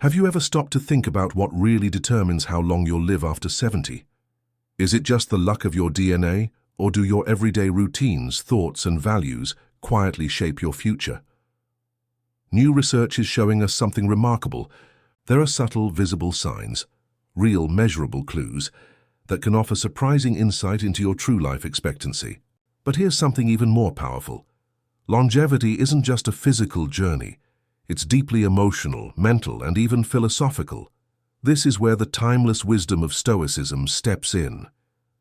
Have you ever stopped to think about what really determines how long you'll live after 70? Is it just the luck of your DNA, or do your everyday routines, thoughts, and values quietly shape your future? New research is showing us something remarkable. There are subtle, visible signs, real, measurable clues, that can offer surprising insight into your true life expectancy. But here's something even more powerful. Longevity isn't just a physical journey. It's deeply emotional, mental, and even philosophical. This is where the timeless wisdom of Stoicism steps in,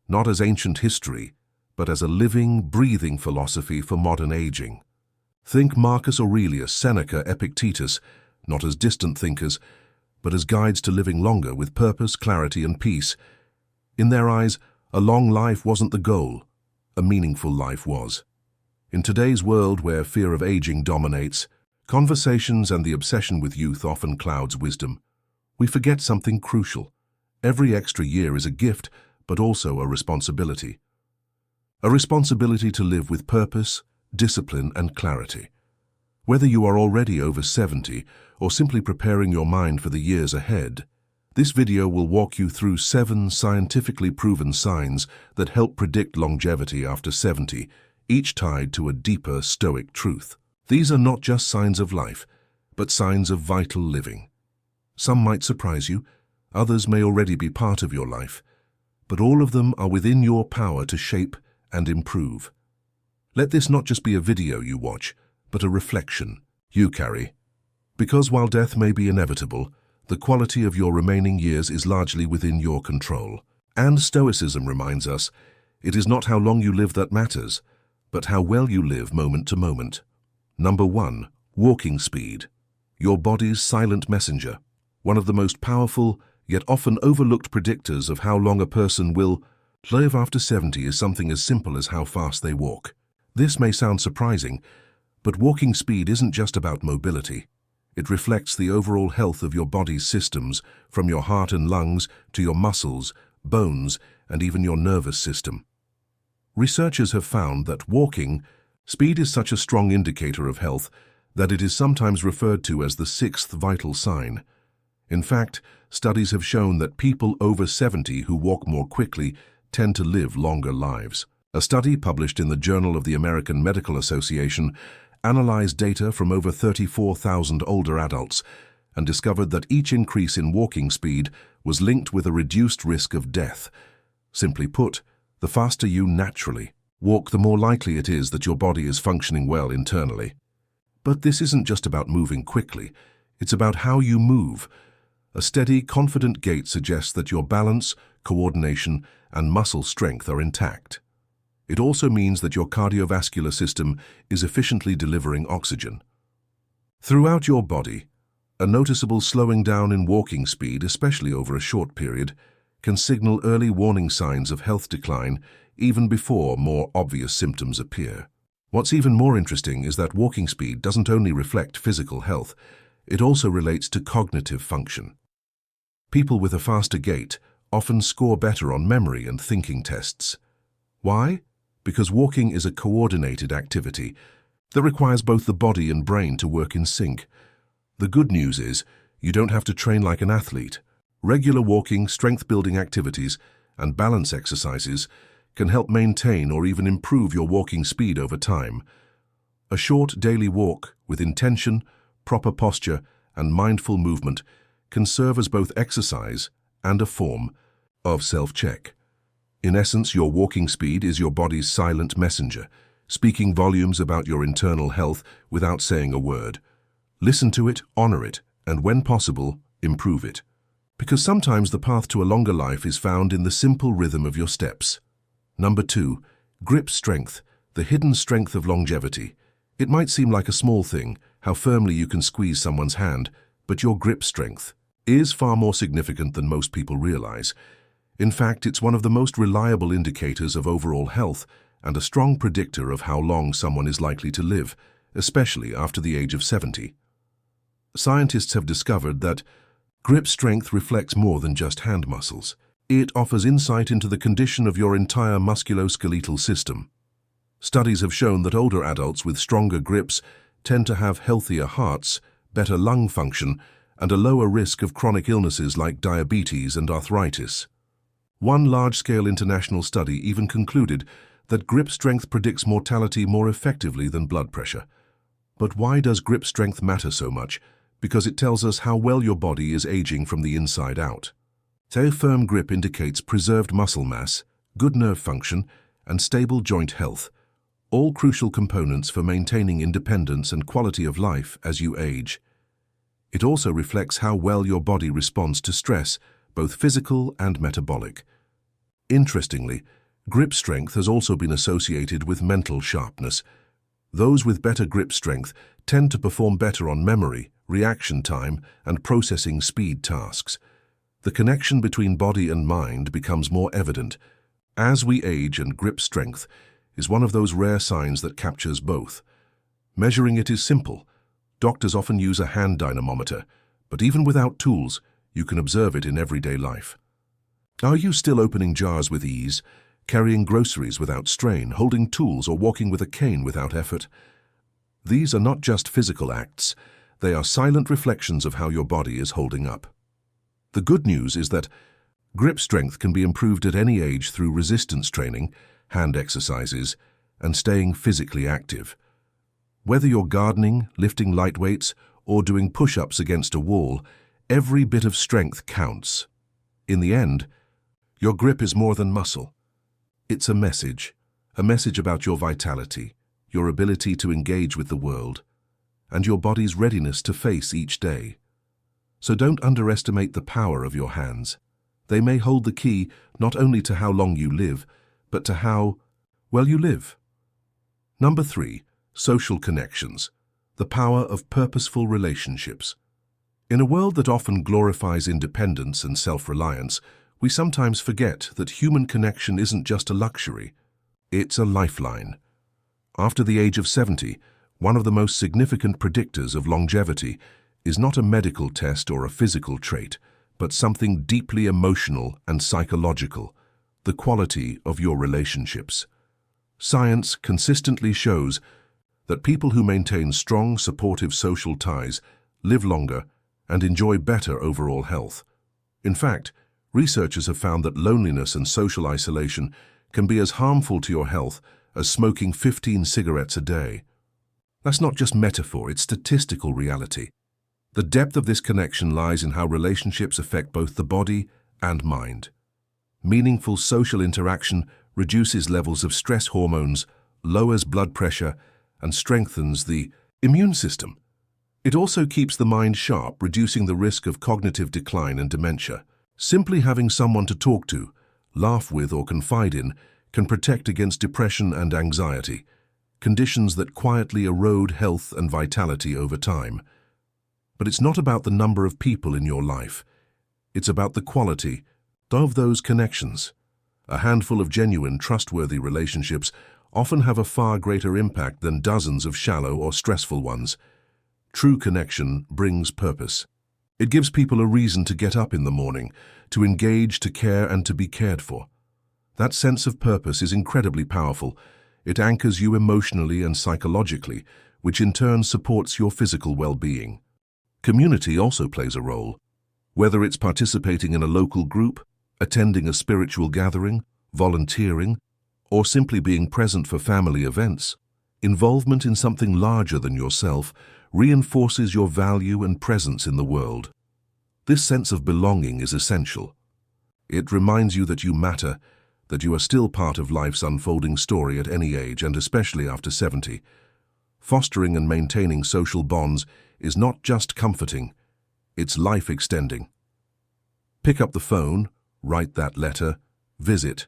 not as ancient history, but as a living, breathing philosophy for modern aging. Think Marcus Aurelius, Seneca, Epictetus, not as distant thinkers, but as guides to living longer with purpose, clarity, and peace. In their eyes, a long life wasn't the goal. A meaningful life was. In today's world where fear of aging dominates, conversations and the obsession with youth often clouds wisdom, we forget something crucial. Every extra year is a gift, but also a responsibility. A responsibility to live with purpose, discipline, and clarity. Whether you are already over 70 or simply preparing your mind for the years ahead, this video will walk you through 7 scientifically proven signs that help predict longevity after 70, each tied to a deeper Stoic truth. These are not just signs of life, but signs of vital living. Some might surprise you, others may already be part of your life, but all of them are within your power to shape and improve. Let this not just be a video you watch, but a reflection you carry. Because while death may be inevitable, the quality of your remaining years is largely within your control. And Stoicism reminds us, it is not how long you live that matters, but how well you live moment to moment. Number 1. Walking speed. Your body's silent messenger. One of the most powerful, yet often overlooked predictors of how long a person will live after 70 is something as simple as how fast they walk. This may sound surprising, but walking speed isn't just about mobility. It reflects the overall health of your body's systems, from your heart and lungs to your muscles, bones, and even your nervous system. Researchers have found that walking speed is such a strong indicator of health that it is sometimes referred to as the 6th vital sign. In fact, studies have shown that people over 70 who walk more quickly tend to live longer lives. A study published in the Journal of the American Medical Association analyzed data from over 34,000 older adults and discovered that each increase in walking speed was linked with a reduced risk of death. Simply put, the faster you naturally walk, the more likely it is that your body is functioning well internally. But this isn't just about moving quickly, it's about how you move. A steady, confident gait suggests that your balance, coordination, and muscle strength are intact. It also means that your cardiovascular system is efficiently delivering oxygen. Throughout your body, a noticeable slowing down in walking speed, especially over a short period, can signal early warning signs of health decline even before more obvious symptoms appear. What's even more interesting is that walking speed doesn't only reflect physical health, it also relates to cognitive function. People with a faster gait often score better on memory and thinking tests. Why? Because walking is a coordinated activity that requires both the body and brain to work in sync. The good news is, you don't have to train like an athlete. Regular walking, strength-building activities, and balance exercises can help maintain or even improve your walking speed over time. A short daily walk with intention, proper posture, and mindful movement can serve as both exercise and a form of self-check. In essence, your walking speed is your body's silent messenger, speaking volumes about your internal health without saying a word. Listen to it, honor it, and when possible, improve it. Because sometimes the path to a longer life is found in the simple rhythm of your steps. Number 2, grip strength, the hidden strength of longevity. It might seem like a small thing, how firmly you can squeeze someone's hand, but your grip strength is far more significant than most people realize. In fact, it's one of the most reliable indicators of overall health and a strong predictor of how long someone is likely to live, especially after the age of 70. Scientists have discovered that grip strength reflects more than just hand muscles. It offers insight into the condition of your entire musculoskeletal system. Studies have shown that older adults with stronger grips tend to have healthier hearts, better lung function, and a lower risk of chronic illnesses like diabetes and arthritis. One large-scale international study even concluded that grip strength predicts mortality more effectively than blood pressure. But why does grip strength matter so much? Because it tells us how well your body is aging from the inside out. A firm grip indicates preserved muscle mass, good nerve function, and stable joint health, all crucial components for maintaining independence and quality of life as you age. It also reflects how well your body responds to stress, both physical and metabolic. Interestingly, grip strength has also been associated with mental sharpness. Those with better grip strength tend to perform better on memory, reaction time, and processing speed tasks. The connection between body and mind becomes more evident as we age, and grip strength is one of those rare signs that captures both. Measuring it is simple. Doctors often use a hand dynamometer, but even without tools, you can observe it in everyday life. Are you still opening jars with ease, carrying groceries without strain, holding tools, or walking with a cane without effort? These are not just physical acts, they are silent reflections of how your body is holding up. The good news is that grip strength can be improved at any age through resistance training, hand exercises, and staying physically active. Whether you're gardening, lifting light weights, or doing push-ups against a wall, every bit of strength counts. In the end, your grip is more than muscle. It's a message about your vitality, your ability to engage with the world, and your body's readiness to face each day. So don't underestimate the power of your hands. They may hold the key not only to how long you live, but to how well you live. Number 3, social connections, the power of purposeful relationships. In a world that often glorifies independence and self-reliance, we sometimes forget that human connection isn't just a luxury, it's a lifeline. After the age of 70, one of the most significant predictors of longevity is not a medical test or a physical trait, but something deeply emotional and psychological, the quality of your relationships. Science consistently shows that people who maintain strong, supportive social ties live longer and enjoy better overall health. In fact, researchers have found that loneliness and social isolation can be as harmful to your health as smoking 15 cigarettes a day. That's not just metaphor, it's statistical reality. The depth of this connection lies in how relationships affect both the body and mind. Meaningful social interaction reduces levels of stress hormones, lowers blood pressure, and strengthens the immune system. It also keeps the mind sharp, reducing the risk of cognitive decline and dementia. Simply having someone to talk to, laugh with, or confide in can protect against depression and anxiety, conditions that quietly erode health and vitality over time. But it's not about the number of people in your life. It's about the quality of those connections. A handful of genuine, trustworthy relationships often have a far greater impact than dozens of shallow or stressful ones. True connection brings purpose. It gives people a reason to get up in the morning, to engage, to care, and to be cared for. That sense of purpose is incredibly powerful. It anchors you emotionally and psychologically, which in turn supports your physical well-being. Community also plays a role. Whether it's participating in a local group, attending a spiritual gathering, volunteering, or simply being present for family events, involvement in something larger than yourself reinforces your value and presence in the world. This sense of belonging is essential. It reminds you that you matter, that you are still part of life's unfolding story at any age, and especially after 70. Fostering and maintaining social bonds is not just comforting, it's life-extending. Pick up the phone, write that letter, visit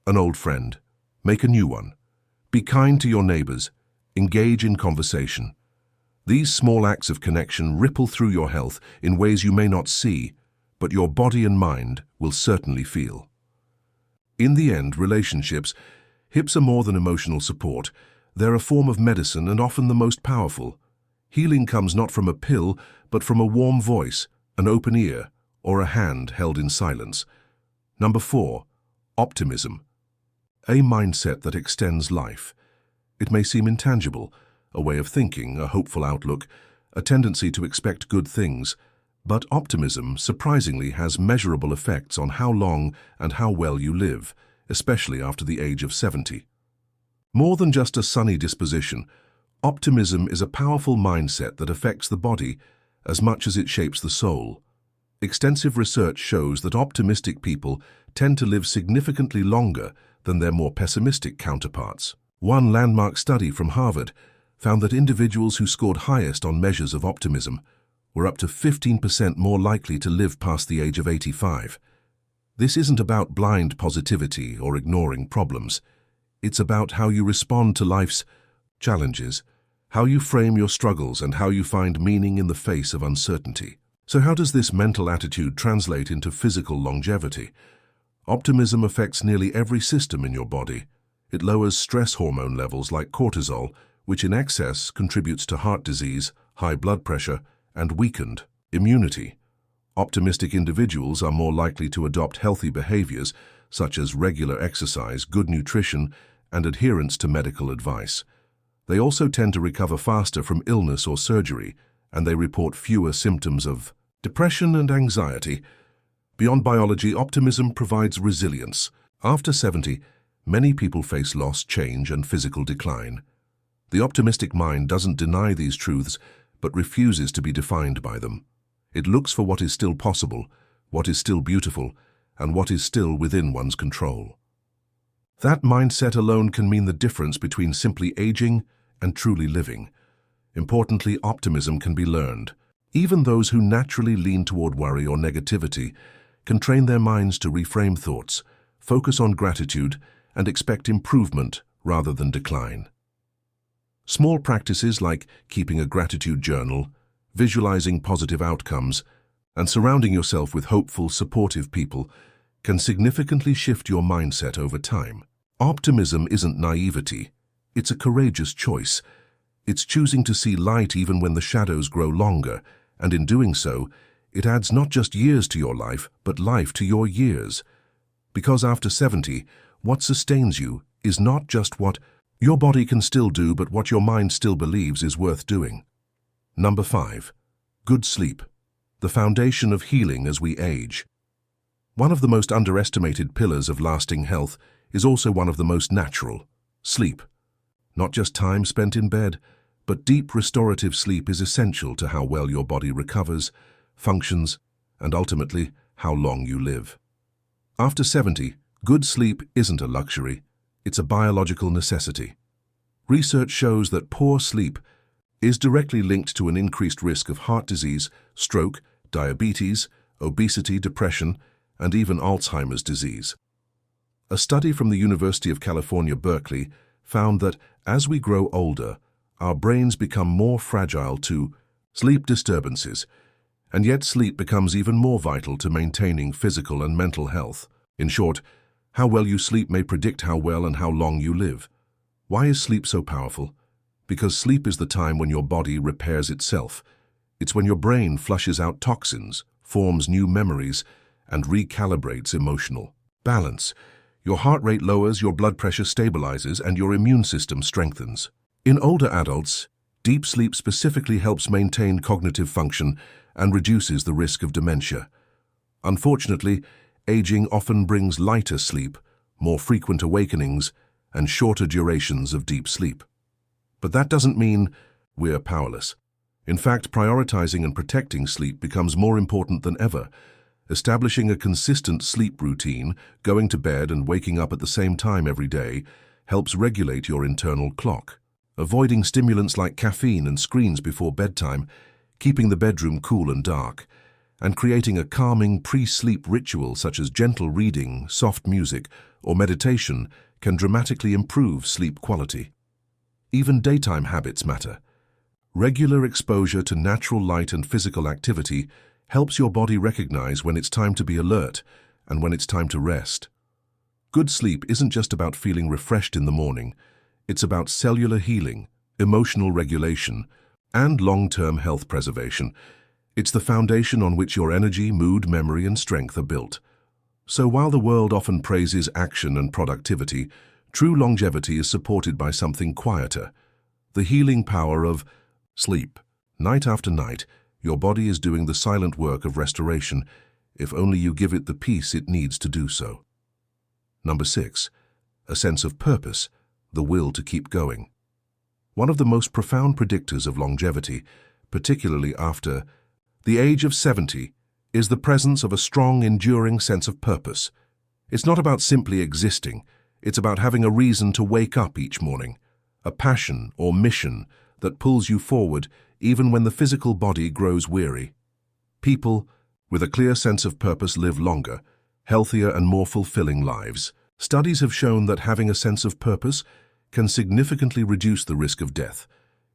an old friend, make a new one. Be kind to your neighbors, engage in conversation. These small acts of connection ripple through your health in ways you may not see, but your body and mind will certainly feel. In the end, relationships, hips are more than emotional support. They're a form of medicine and often the most powerful. Healing comes not from a pill, but from a warm voice, an open ear, or a hand held in silence. Number 4, optimism. A mindset that extends life. It may seem intangible, a way of thinking, a hopeful outlook, a tendency to expect good things, but optimism, surprisingly, has measurable effects on how long and how well you live, especially after the age of 70. More than just a sunny disposition, optimism is a powerful mindset that affects the body as much as it shapes the soul. Extensive research shows that optimistic people tend to live significantly longer than their more pessimistic counterparts. One landmark study from Harvard found that individuals who scored highest on measures of optimism were up to 15% more likely to live past the age of 85. This isn't about blind positivity or ignoring problems. It's about how you respond to life's challenges, how you frame your struggles, and how you find meaning in the face of uncertainty. So how does this mental attitude translate into physical longevity? Optimism affects nearly every system in your body. It lowers stress hormone levels like cortisol, which in excess contributes to heart disease, high blood pressure, and weakened immunity. Optimistic individuals are more likely to adopt healthy behaviors such as regular exercise, good nutrition, and adherence to medical advice. They also tend to recover faster from illness or surgery, and they report fewer symptoms of depression and anxiety. Beyond biology, optimism provides resilience. After 70, many people face loss, change, and physical decline. The optimistic mind doesn't deny these truths, but refuses to be defined by them. It looks for what is still possible, what is still beautiful, and what is still within one's control. That mindset alone can mean the difference between simply aging and truly living. Importantly, optimism can be learned. Even those who naturally lean toward worry or negativity can train their minds to reframe thoughts, focus on gratitude, and expect improvement rather than decline. Small practices like keeping a gratitude journal, visualizing positive outcomes, and surrounding yourself with hopeful, supportive people can significantly shift your mindset over time. Optimism isn't naivety. It's a courageous choice. It's choosing to see light even when the shadows grow longer, and in doing so, it adds not just years to your life, but life to your years. Because after 70, what sustains you is not just what your body can still do, but what your mind still believes is worth doing. Number 5. Good sleep. The foundation of healing as we age. One of the most underestimated pillars of lasting health is also one of the most natural: sleep. Not just time spent in bed, but deep restorative sleep is essential to how well your body recovers, functions, and ultimately, how long you live. After 70, good sleep isn't a luxury, it's a biological necessity. Research shows that poor sleep is directly linked to an increased risk of heart disease, stroke, diabetes, obesity, depression, and even Alzheimer's disease. A study from the University of California, Berkeley, found that as we grow older, our brains become more fragile to sleep disturbances, and yet sleep becomes even more vital to maintaining physical and mental health. In short, how well you sleep may predict how well and how long you live. Why is sleep so powerful? Because sleep is the time when your body repairs itself. It's when your brain flushes out toxins, forms new memories, and recalibrates emotional balance. Your heart rate lowers, your blood pressure stabilizes, and your immune system strengthens. In older adults, deep sleep specifically helps maintain cognitive function and reduces the risk of dementia. Unfortunately, aging often brings lighter sleep, more frequent awakenings, and shorter durations of deep sleep. But that doesn't mean we're powerless. In fact, prioritizing and protecting sleep becomes more important than ever. Establishing a consistent sleep routine, going to bed and waking up at the same time every day, helps regulate your internal clock. Avoiding stimulants like caffeine and screens before bedtime, keeping the bedroom cool and dark, and creating a calming pre-sleep ritual such as gentle reading, soft music, or meditation can dramatically improve sleep quality. Even daytime habits matter. Regular exposure to natural light and physical activity helps your body recognize when it's time to be alert and when it's time to rest. Good sleep isn't just about feeling refreshed in the morning. It's about cellular healing, emotional regulation, and long-term health preservation. It's the foundation on which your energy, mood, memory, and strength are built. So while the world often praises action and productivity, true longevity is supported by something quieter: the healing power of sleep. Night after night, your body is doing the silent work of restoration, if only you give it the peace it needs to do so. Number 6. A sense of purpose, the will to keep going. One of the most profound predictors of longevity, particularly after the age of 70, is the presence of a strong, enduring sense of purpose. It's not about simply existing, it's about having a reason to wake up each morning, a passion or mission that pulls you forward even when the physical body grows weary. People with a clear sense of purpose live longer, healthier and more fulfilling lives. Studies have shown that having a sense of purpose can significantly reduce the risk of death,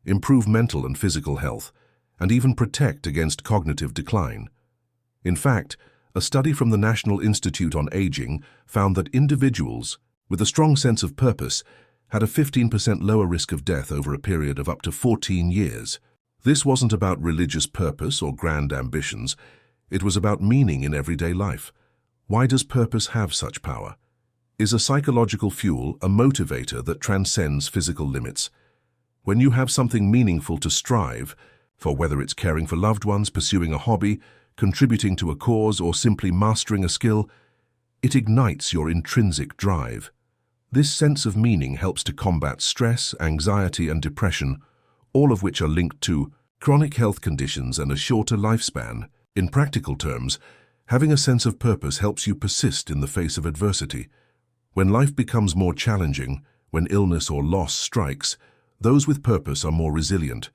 improve mental and physical health, and even protect against cognitive decline. In fact, a study from the National Institute on Aging found that individuals with a strong sense of purpose had a 15% lower risk of death over a period of up to 14 years. This wasn't about religious purpose or grand ambitions. It was about meaning in everyday life. Why does purpose have such power? Is a psychological fuel a motivator that transcends physical limits? When you have something meaningful to strive for, whether it's caring for loved ones, pursuing a hobby, contributing to a cause, or simply mastering a skill, it ignites your intrinsic drive. This sense of meaning helps to combat stress, anxiety, and depression, all of which are linked to chronic health conditions and a shorter lifespan. In practical terms, having a sense of purpose helps you persist in the face of adversity. When life becomes more challenging, when illness or loss strikes, those with purpose are more resilient.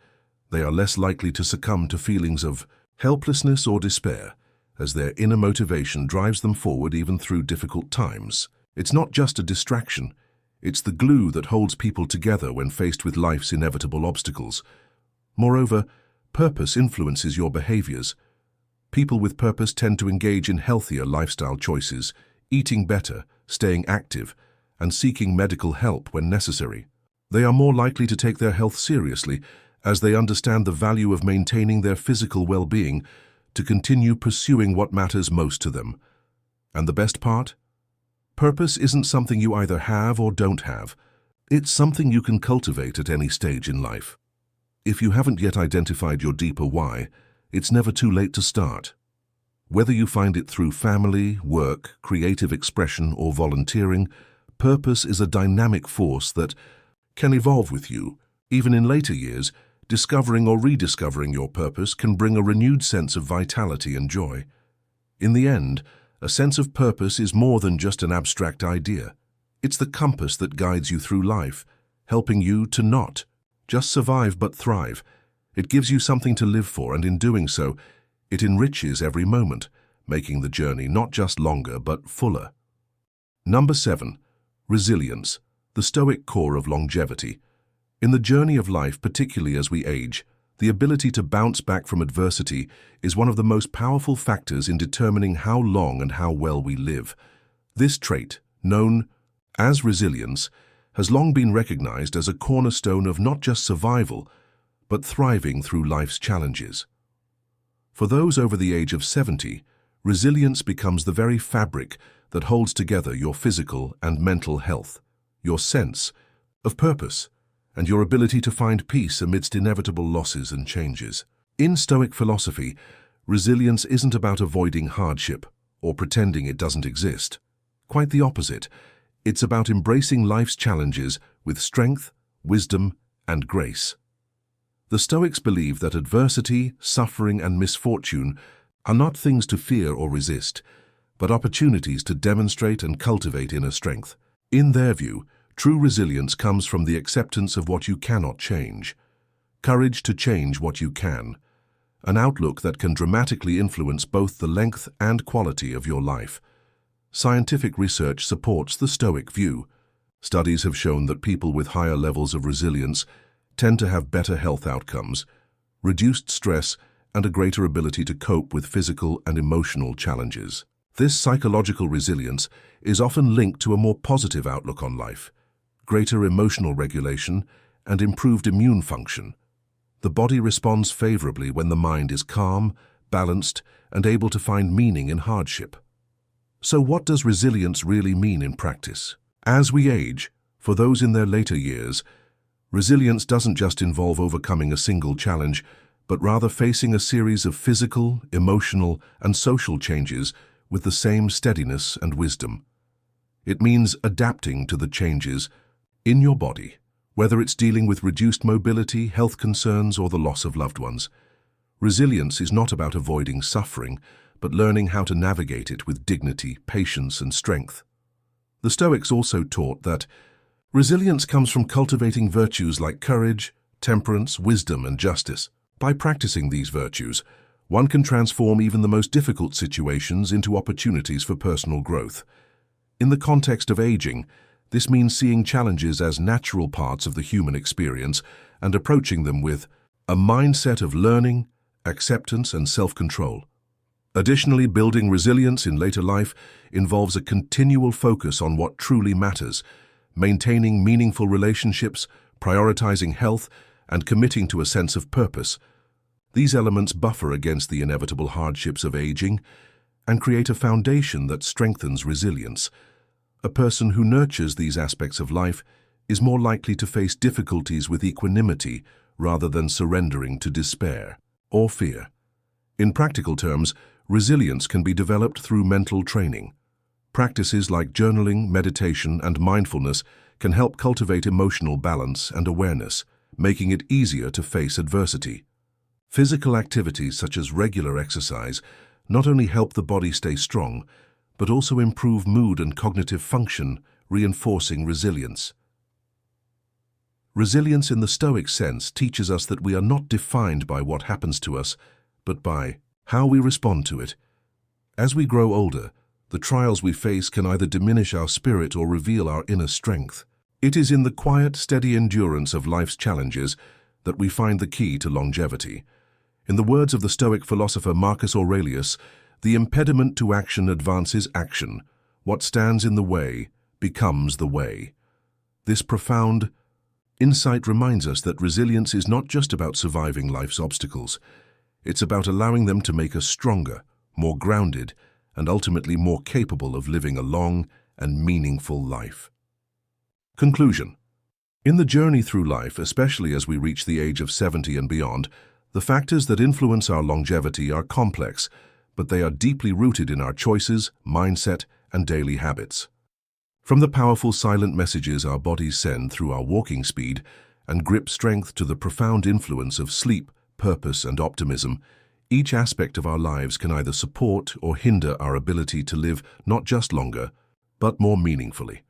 They are less likely to succumb to feelings of helplessness or despair, as their inner motivation drives them forward even through difficult times. It's not just a distraction, it's the glue that holds people together when faced with life's inevitable obstacles. Moreover, purpose influences your behaviors. People with purpose tend to engage in healthier lifestyle choices, eating better, staying active, and seeking medical help when necessary. They are more likely to take their health seriously, as they understand the value of maintaining their physical well-being to continue pursuing what matters most to them. And the best part? Purpose isn't something you either have or don't have. It's something you can cultivate at any stage in life. If you haven't yet identified your deeper why, it's never too late to start. Whether you find it through family, work, creative expression, or volunteering, purpose is a dynamic force that can evolve with you. Even in later years, discovering or rediscovering your purpose can bring a renewed sense of vitality and joy. In the end, a sense of purpose is more than just an abstract idea. It's the compass that guides you through life, helping you to not just survive but thrive. It gives you something to live for, and in doing so, it enriches every moment, making the journey not just longer but fuller. Number 7. Resilience, the Stoic core of longevity. In the journey of life, particularly as we age, the ability to bounce back from adversity is one of the most powerful factors in determining how long and how well we live. This trait, known as resilience, has long been recognized as a cornerstone of not just survival, but thriving through life's challenges. For those over the age of 70, resilience becomes the very fabric that holds together your physical and mental health, your sense of purpose, and your ability to find peace amidst inevitable losses and changes. In Stoic philosophy, resilience isn't about avoiding hardship or pretending it doesn't exist. Quite the opposite. It's about embracing life's challenges with strength, wisdom, and grace. The Stoics believe that adversity, suffering, and misfortune are not things to fear or resist, but opportunities to demonstrate and cultivate inner strength. In their view, true resilience comes from the acceptance of what you cannot change, courage to change what you can, an outlook that can dramatically influence both the length and quality of your life. Scientific research supports the Stoic view. Studies have shown that people with higher levels of resilience tend to have better health outcomes, reduced stress, and a greater ability to cope with physical and emotional challenges. This psychological resilience is often linked to a more positive outlook on life, greater emotional regulation, and improved immune function. The body responds favorably when the mind is calm, balanced, and able to find meaning in hardship. So what does resilience really mean in practice? As we age, for those in their later years, resilience doesn't just involve overcoming a single challenge, but rather facing a series of physical, emotional, and social changes with the same steadiness and wisdom. It means adapting to the changes in your body, whether it's dealing with reduced mobility, health concerns, or the loss of loved ones. Resilience is not about avoiding suffering, but learning how to navigate it with dignity, patience, and strength. The Stoics also taught that resilience comes from cultivating virtues like courage, temperance, wisdom, and justice. By practicing these virtues, one can transform even the most difficult situations into opportunities for personal growth. In the context of aging, this means seeing challenges as natural parts of the human experience and approaching them with a mindset of learning, acceptance, and self-control. Additionally, building resilience in later life involves a continual focus on what truly matters, maintaining meaningful relationships, prioritizing health, and committing to a sense of purpose. These elements buffer against the inevitable hardships of aging and create a foundation that strengthens resilience. A person who nurtures these aspects of life is more likely to face difficulties with equanimity rather than surrendering to despair or fear. In practical terms, resilience can be developed through mental training. Practices like journaling, meditation, and mindfulness can help cultivate emotional balance and awareness, making it easier to face adversity. Physical activities such as regular exercise not only help the body stay strong, but also improve mood and cognitive function, reinforcing resilience. Resilience in the Stoic sense teaches us that we are not defined by what happens to us, but by how we respond to it. As we grow older, the trials we face can either diminish our spirit or reveal our inner strength. It is in the quiet, steady endurance of life's challenges that we find the key to longevity. In the words of the Stoic philosopher Marcus Aurelius, the impediment to action advances action. What stands in the way becomes the way. This profound insight reminds us that resilience is not just about surviving life's obstacles. It's about allowing them to make us stronger, more grounded, and ultimately more capable of living a long and meaningful life. Conclusion. In the journey through life, especially as we reach the age of 70 and beyond, the factors that influence our longevity are complex, but they are deeply rooted in our choices, mindset, and daily habits. From the powerful silent messages our bodies send through our walking speed and grip strength to the profound influence of sleep, purpose, and optimism, each aspect of our lives can either support or hinder our ability to live not just longer, but more meaningfully.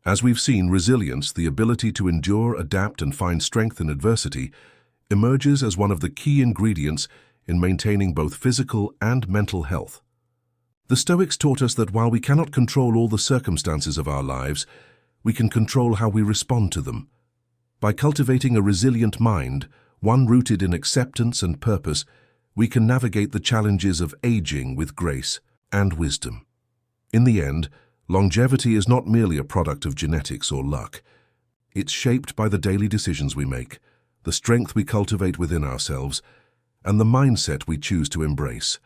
As we've seen, resilience, the ability to endure, adapt, and find strength in adversity, emerges as one of the key ingredients in maintaining both physical and mental health. The Stoics taught us that while we cannot control all the circumstances of our lives, we can control how we respond to them. By cultivating a resilient mind, one rooted in acceptance and purpose, we can navigate the challenges of aging with grace and wisdom. In the end, longevity is not merely a product of genetics or luck. It's shaped by the daily decisions we make, the strength we cultivate within ourselves, and the mindset we choose to embrace.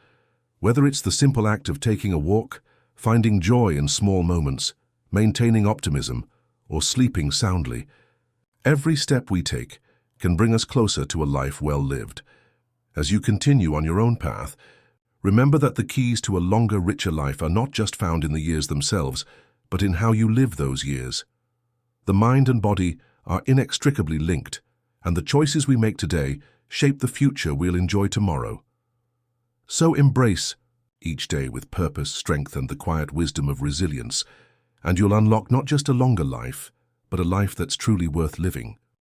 Whether it's the simple act of taking a walk, finding joy in small moments, maintaining optimism, or sleeping soundly, every step we take can bring us closer to a life well lived. As you continue on your own path, remember that the keys to a longer, richer life are not just found in the years themselves, but in how you live those years. The mind and body are inextricably linked, and the choices we make today shape the future we'll enjoy tomorrow. So embrace each day with purpose, strength, and the quiet wisdom of resilience, and you'll unlock not just a longer life, but a life that's truly worth living.